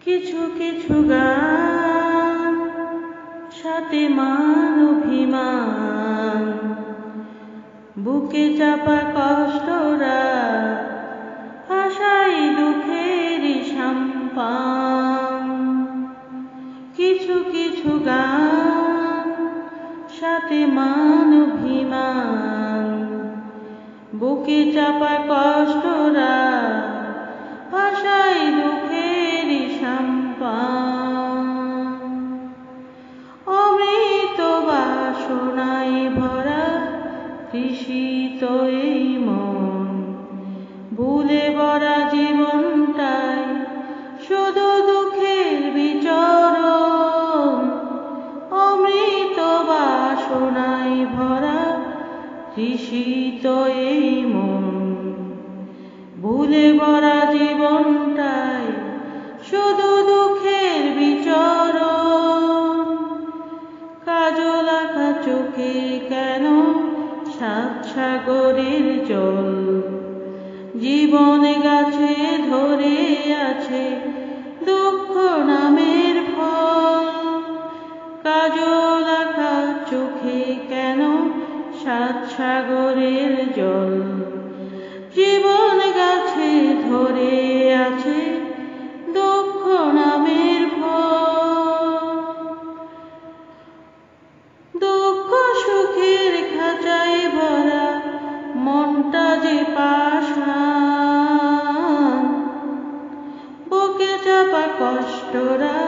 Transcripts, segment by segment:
কিছু কিছু গান সাথে মান অভিমান, বুকে চাপা কষ্টরা আশাই দুঃখের সম্পান। কিছু কিছু গান সাথে মান অভিমান, বুকে চাপা কষ্টরা আশাই দুঃখের সম্পান। অমৃত বাসনায় ভরা তৃষিত এই মন, ভুলে ভরা জীবনটাই শুধু দুঃখের বিচরণ। অমৃত বাসনায় ভরা তৃষিত এই মন, ভুলে ভরা জীবনটাই শুধু দুঃখের বিচরণ। কাজল আঁকা চোখে কেন সাত সাগরের জল, জীবন গাছে ধরে আছে দুঃখ নামের ফল। কাজল আঁকা চোখে কেন সাত সাগরের জল, জীবন গাছে ধরে আছে দুঃখ নামের ফল। দুঃখ সুখের খাঁচায় ভরা মনটা যে পাষাণ, বুকে চাপা কষ্টরা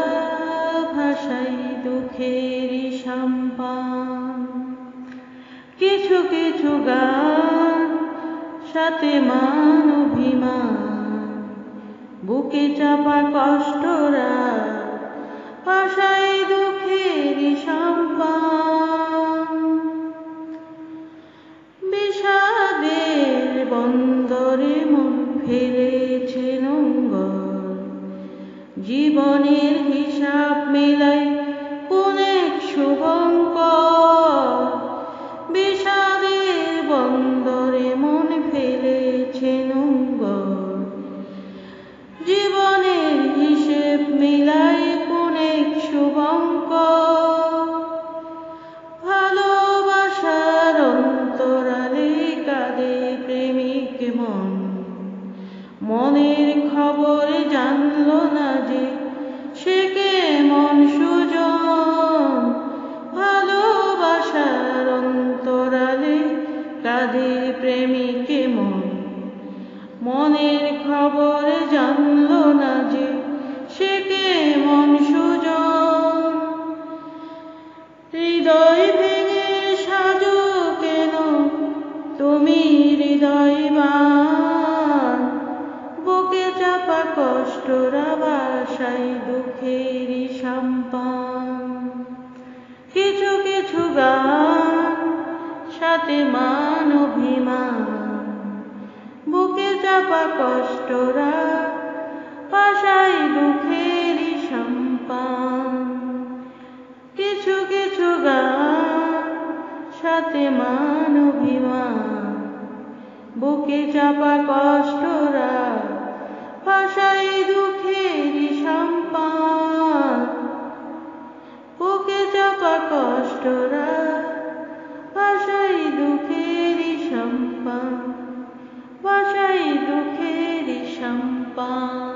ভাষাই দুঃখের সম্পান। কিছু কিছু গান সাথে মান অভিমান, বুকে চাপা কষ্টরা ভাষাই দুঃখের সম্পান। বিষাদের বন্দরে মন ফেলেছে নোঙ্গর, জীবনের হিসাব মেলাই কোন এক শুভঙ্কর। বিষাদের বন্দরে মন ফেলেছে নোঙ্গর, জীবনের হিসেব মিলাই কোন এক শুভঙ্কর। ভালোবাসার অন্তরালে কাঁদে প্রেমিক মন, মনের খবর জানলো না যে সে কেমন সুজন। ভালোবাসার অন্তরালে কাঁদে প্রেমিক মন, মনের খবর জানলো না যে সে কেমন সুজন। হৃদয় ভেঙে সাজো কেন তুমি হৃদয়বান, বুকে চাপা কষ্টরা ভাষাই দুঃখের সম্পান। কিছু কিছু গান সাথে মান অভিমান, বুকে চাপা কষ্টরা ভাষাই দুঃখের সম্পান। কিছু কিছু গান সাথে মান অভিমান, বুকে চাপা কষ্টরা ভাষাই দুঃখের সম্পান। বুকে চাপা কষ্টরা ভাষাই দুঃখের সম্পান, ভাষাই দুঃখের সম্পান।